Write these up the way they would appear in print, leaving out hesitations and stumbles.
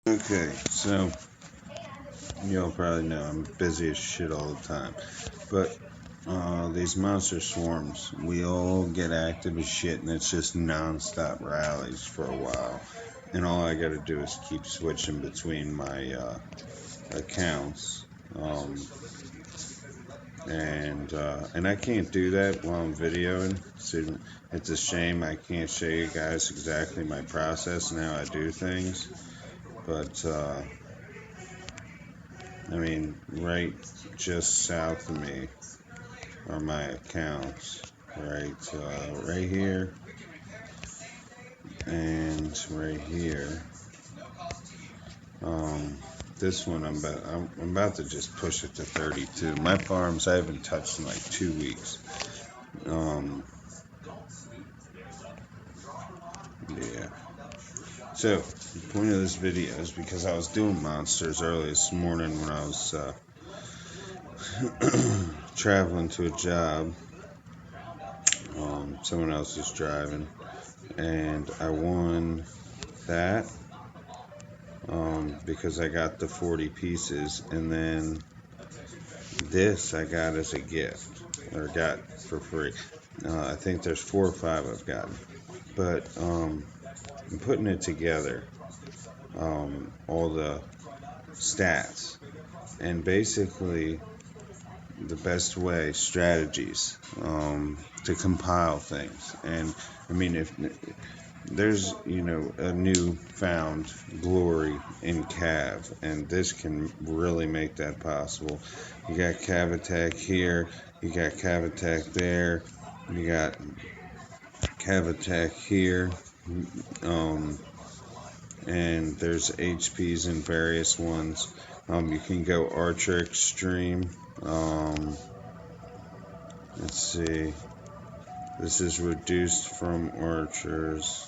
Okay, so y'all probably know I'm busy as shit all the time, but these monster swarms, we all get active as shit, and it's just non-stop rallies for a while. And all I got to do is keep switching between my accounts, um, and I can't do that while I'm videoing. So it's a shame I can't show you guys exactly my process and how I do things, but I mean, right just south of me are my accounts, right here and right here. Um, this one I'm about to just push it to 32. My farms I haven't touched in like 2 weeks. Um, yeah. So the point of this video is because I was doing monsters early this morning when I was traveling to a job. Someone else was driving, and I won that because I got the 40 pieces, and then this I got as a gift, or got for free. I think there's 4 or 5 I've gotten, but I'm putting it together, all the stats, and basically the best way strategies to compile things. And I mean, if there's a new found glory in Cav, and this can really make that possible. You got Cav attack here, you got Cav attack there, you got Cav attack here, um, and there's HPs in various ones. You can go Archer Extreme. Let's see. This is reduced from archers.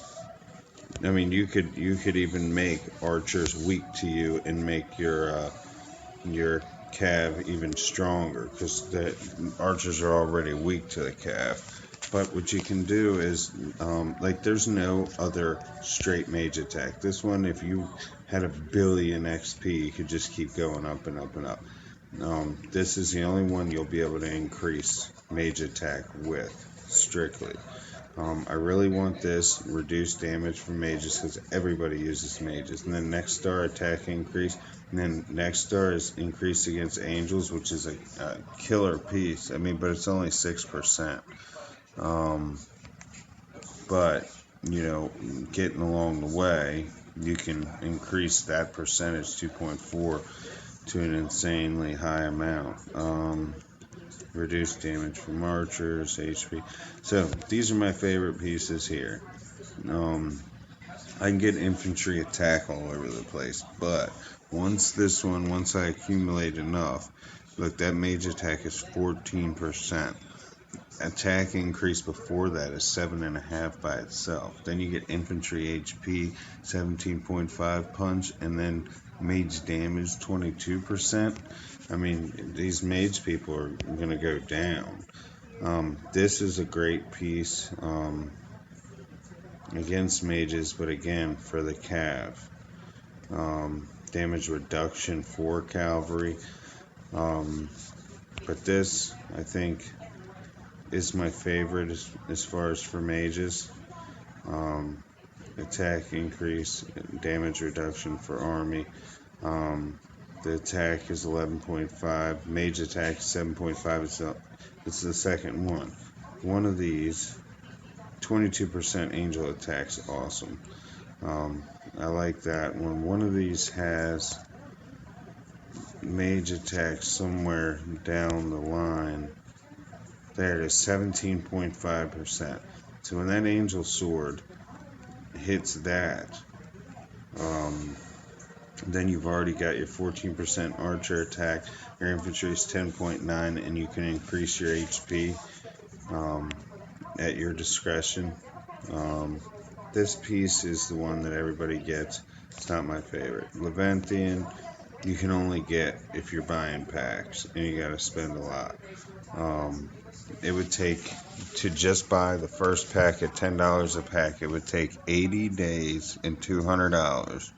I mean, you could even make archers weak to you and make your cav even stronger because the archers are already weak to the cav. But what you can do is, like, there's no other straight mage attack. This one, if you had a billion XP, you could just keep going up and up and up. This is the only one you'll be able to increase mage attack with, strictly. I really want this reduced damage from mages because everybody uses mages. And then next star attack increase. And then next star is increased against angels, which is a killer piece. I mean, but it's only 6%. But, getting along the way, you can increase that percentage 2.4 to an insanely high amount. Reduced damage from archers, HP. So these are my favorite pieces here. I can get infantry attack all over the place, but once I accumulate enough, look, that mage attack is 14%. Attack increase before that is 7.5 by itself. Then you get infantry HP 17.5 punch, and then mage damage 22%. I mean, these mage people are gonna go down. This is a great piece against mages, but again for the cav. Damage reduction for cavalry. But this, I think, is my favorite as far as for mages. Attack increase, damage reduction for army. The attack is 11.5. Mage attack is 7.5. It's the second one. One of these, 22% angel attack's awesome. I like that one. One of these has mage attack somewhere down the line. There it is, 17.5%. So when that angel sword hits that, then you've already got your 14% archer attack. Your infantry is 10.9, and you can increase your HP at your discretion. This piece is the one that everybody gets. It's not my favorite. Levanthian, you can only get if you're buying packs, and you gotta spend a lot. It would take, to just buy the first pack at $10 a pack, it would take 80 days and $200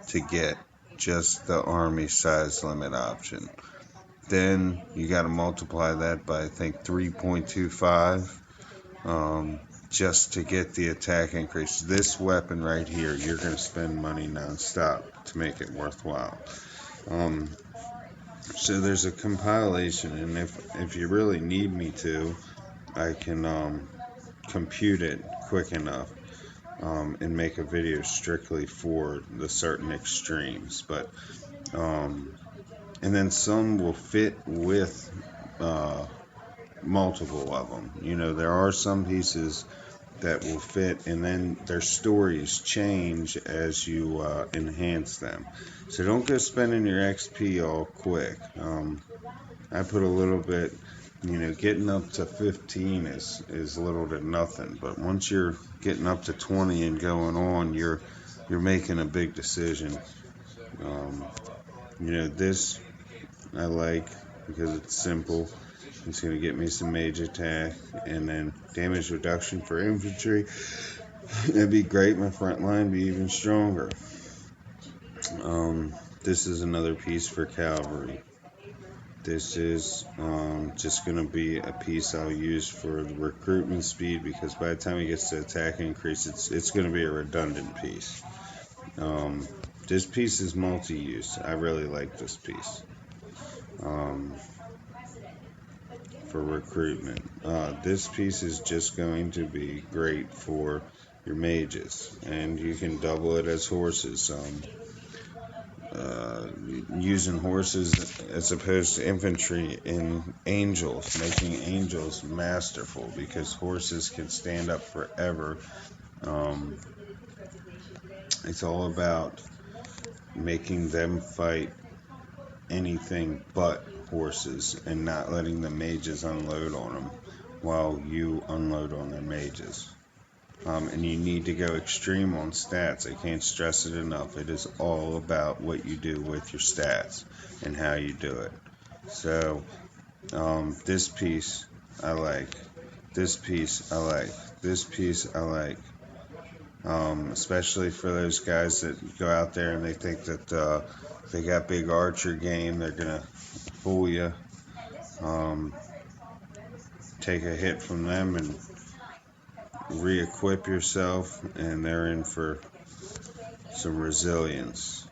to get just the army size limit option. Then you got to multiply that by, I think, 3.25 just to get the attack increase. This weapon right here, you're going to spend money nonstop to make it worthwhile. So there's a compilation, and if you really need me to, I can compute it quick enough and make a video strictly for the certain extremes. But and then some will fit with multiple of them. You know, there are some pieces that will fit, and then their stories change as you enhance them. So don't go spending your XP all quick. I put a little bit, you know, getting up to 15 is little to nothing, but once you're getting up to 20 and going on, you're making a big decision. You know, this I like because it's simple. It's going to get me some mage attack and then damage reduction for infantry. It'd be great. My front line be even stronger. This is another piece for cavalry. This is just going to be a piece I'll use for the recruitment speed, because by the time it gets to attack increase, it's going to be a redundant piece. This piece is multi-use. I really like this piece for recruitment. This piece is just going to be great for your mages, and you can double it as horses. Using horses as opposed to infantry in angels, making angels masterful, because horses can stand up forever. It's all about making them fight anything but horses and not letting the mages unload on them while you unload on their mages. And you need to go extreme on stats. I can't stress it enough. It is all about what you do with your stats and how you do it. So, this piece I like. This piece I like. This piece I like. Especially for those guys that go out there and they think that they got big archer game, they're going to fool you. Take a hit from them and re-equip yourself, and they're in for some resilience.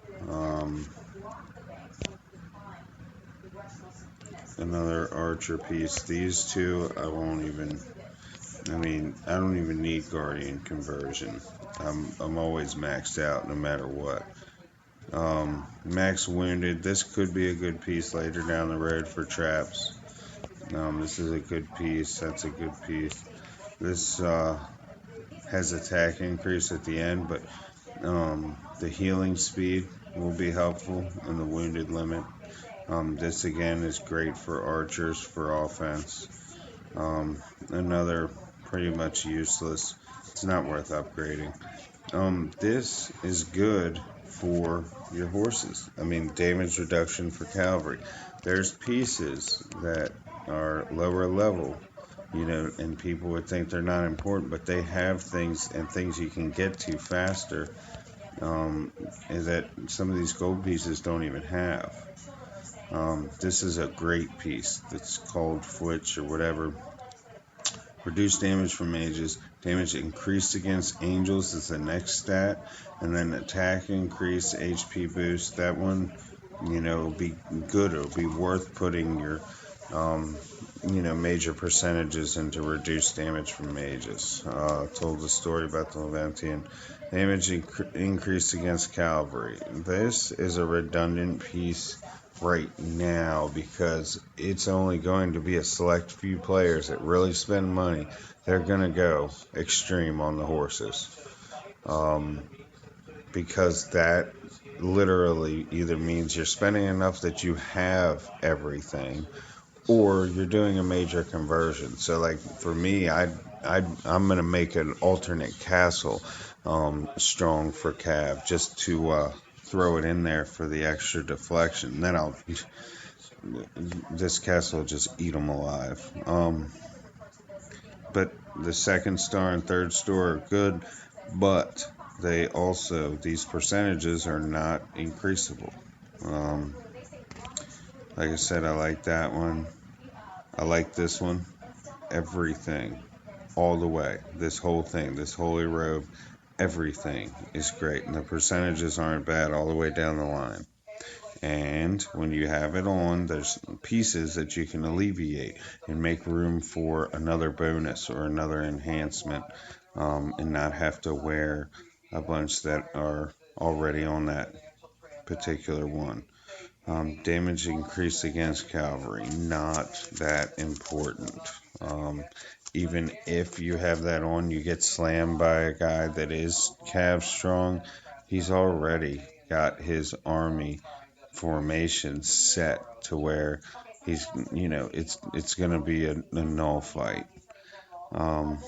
Another archer piece. These two I don't even need guardian conversion. I'm always maxed out no matter what. Max wounded. This could be a good piece later down the road for traps. This is a good piece. That's a good piece. This has attack increase at the end, but the healing speed will be helpful in the wounded limit. This again is great for archers for offense. Another pretty much useless. It's not worth upgrading. This is good for your horses. Damage reduction for cavalry. There's pieces that are lower level, and people would think they're not important, but they have things and things you can get to faster, that some of these gold pieces don't even have. This is a great piece that's called Flitch or whatever. Reduce damage from mages. Damage increased against angels is the next stat. And then attack increase, HP boost. That one, will be good. It'll be worth putting your, major percentages into reduced damage from mages. Told the story about the Levantian. Damage increased against cavalry. This is a redundant piece right now because it's only going to be a select few players that really spend money. They're going to go extreme on the horses, because that literally either means you're spending enough that you have everything, or you're doing a major conversion. So like for me, I'm going to make an alternate castle strong for Cav, just to throw it in there for the extra deflection. Then this castle will just eat them alive. But the second star and third star are good, but these percentages are not increasable. Um, like I said, I like that one. I like this one. Everything, all the way. This whole thing, this holy robe, everything is great. And the percentages aren't bad all the way down the line. And when you have it on, there's pieces that you can alleviate and make room for another bonus or another enhancement, and not have to wear a bunch that are already on that particular one. Damage increased against cavalry, not that important. Um, Even if you have that on, you get slammed by a guy that is cav strong, he's already got his army formation set to where he's, it's going to be a null fight. Um,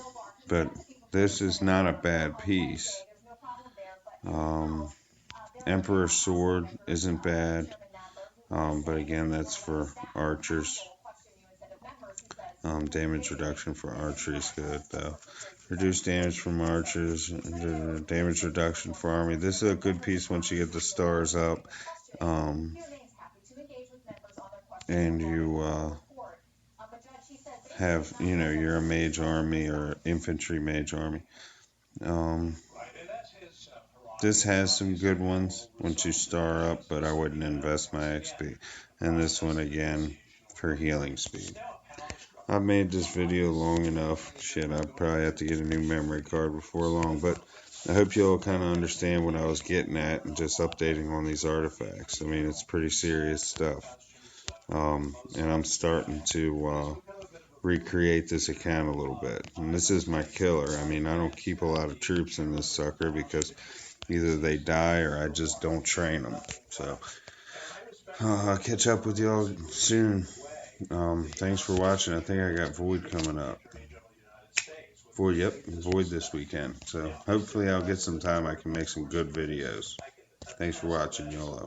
but this is not a bad piece. Um, Emperor Sword isn't bad. But again, that's for archers. Damage reduction for archery is good, though. Reduce damage from archers. Damage reduction for army. This is a good piece once you get the stars up. And you have, you're a mage army or infantry mage army. Um, this has some good ones once you star up, but I wouldn't invest my XP. And this one again for healing speed. I've made this video long enough. Shit, I'd probably have to get a new memory card before long, but I hope you all kind of understand what I was getting at and just updating on these artifacts. I mean, it's pretty serious stuff. And I'm starting to recreate this account a little bit. And this is my killer. I mean, I don't keep a lot of troops in this sucker because either they die or I just don't train them. So I'll catch up with y'all soon. Thanks for watching. I think I got Void coming up. Void this weekend. So hopefully I'll get some time. I can make some good videos. Thanks for watching, YOLO.